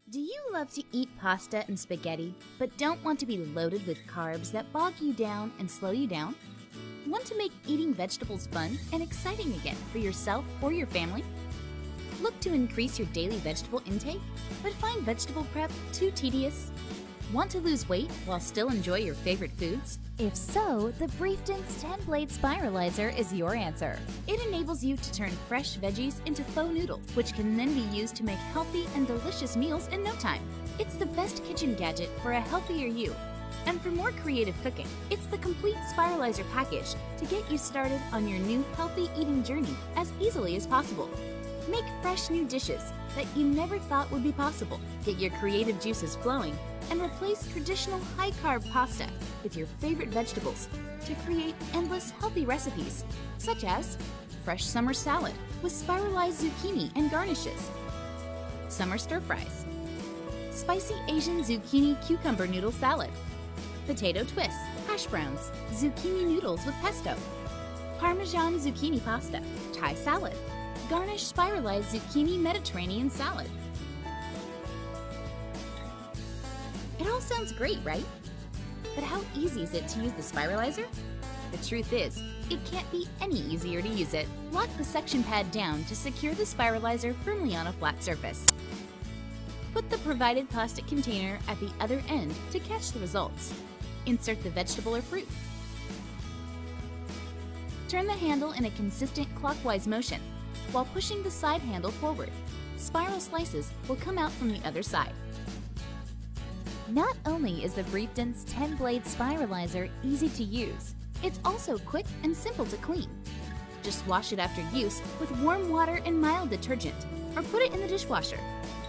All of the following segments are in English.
Do you love to eat pasta and spaghetti, but don't want to be loaded with carbs that bog you down and slow you down? Want to make eating vegetables fun and exciting again for yourself or your family? Look to increase your daily vegetable intake, but find vegetable prep too tedious? Want to lose weight while still enjoy your favorite foods? If so, the Brieftons 10-blade spiralizer is your answer. It enables you to turn fresh veggies into faux noodles, which can then be used to make healthy and delicious meals in no time. It's the best kitchen gadget for a healthier you. And for more creative cooking, it's the complete spiralizer package to get you started on your new healthy eating journey as easily as possible. Make fresh new dishes that you never thought would be possible. Get your creative juices flowing and replace traditional high-carb pasta with your favorite vegetables to create endless healthy recipes, such as fresh summer salad with spiralized zucchini and garnishes, summer stir-fries, spicy Asian zucchini cucumber noodle salad, potato twists, hash browns, zucchini noodles with pesto, Parmesan zucchini pasta, Thai salad, garnish spiralized zucchini Mediterranean salad. It all sounds great, right? But how easy is it to use the spiralizer? The truth is, it can't be any easier to use it. Lock the suction pad down to secure the spiralizer firmly on a flat surface. Put the provided plastic container at the other end to catch the results. Insert the vegetable or fruit. Turn the handle in a consistent clockwise motion while pushing the side handle forward. Spiral slices will come out from the other side. Not only is the Brieftons 10-blade spiralizer easy to use, it's also quick and simple to clean. Just wash it after use with warm water and mild detergent, or put it in the dishwasher.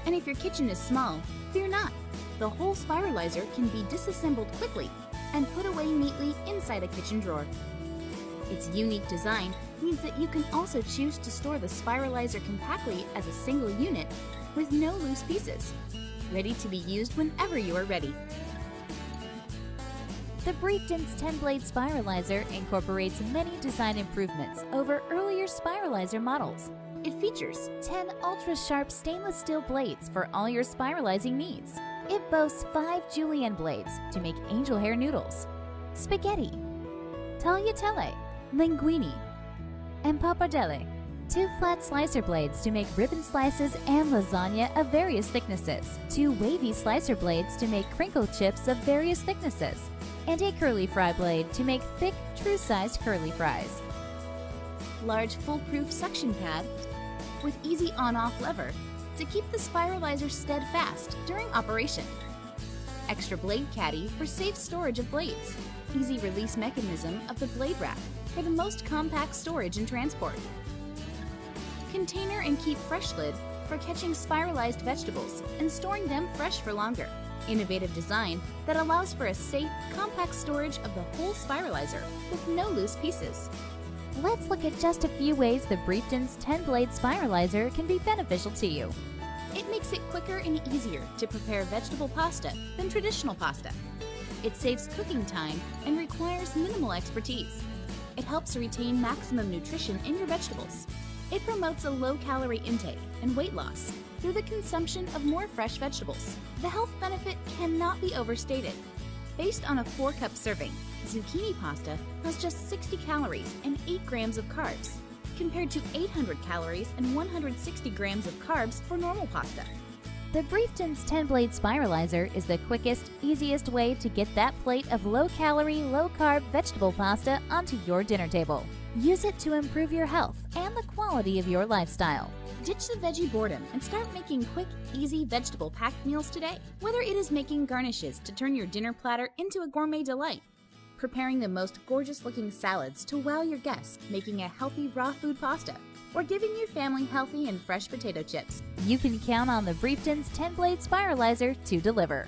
And if your kitchen is small, fear not. The whole spiralizer can be disassembled quickly and put away neatly inside a kitchen drawer. Its unique design means that you can also choose to store the spiralizer compactly as a single unit with no loose pieces, ready to be used whenever you are ready. The Brieftons 10-blade spiralizer incorporates many design improvements over earlier spiralizer models. It features 10 ultra-sharp stainless steel blades for all your spiralizing needs. It boasts 5 julienne blades to make angel hair noodles, spaghetti, tagliatelle, linguine, and papardelle. 2 flat slicer blades to make ribbon slices and lasagne of various thicknesses. 2 wavy slicer blades to make crinkle chips of various thicknesses. And a curly fry blade to make thick, true-sized curly fries. Large foolproof suction pad with easy on-off lever to keep the spiralizer steadfast during operation. Extra blade caddy for safe storage of blades. Easy release mechanism of the blade rack for the most compact storage and transport. Container and keep fresh lid for catching spiralized vegetables and storing them fresh for longer. Innovative design that allows for a safe, compact storage of the whole spiralizer with no loose pieces. Let's look at just a few ways the Brieftons 10-blade spiralizer can be beneficial to you. It makes it quicker and easier to prepare vegetable pasta than traditional pasta. It saves cooking time and requires minimal expertise. It helps retain maximum nutrition in your vegetables. It promotes a low-calorie intake and weight loss through the consumption of more fresh vegetables. The health benefit cannot be overstated. Based on a 4-cup serving, zucchini pasta has just 60 calories and 8 grams of carbs, compared to 800 calories and 160 grams of carbs for normal pasta. The Brieftons 10-blade spiralizer is the quickest, easiest way to get that plate of low-calorie, low-carb vegetable pasta onto your dinner table. Use it to improve your health and the quality of your lifestyle. Ditch the veggie boredom and start making quick, easy vegetable packed meals today. Whether it is making garnishes to turn your dinner platter into a gourmet delight, preparing the most gorgeous-looking salads to wow your guests, making a healthy raw food pasta, or giving your family healthy and fresh potato chips, you can count on the Brieftons 10-blade spiralizer to deliver.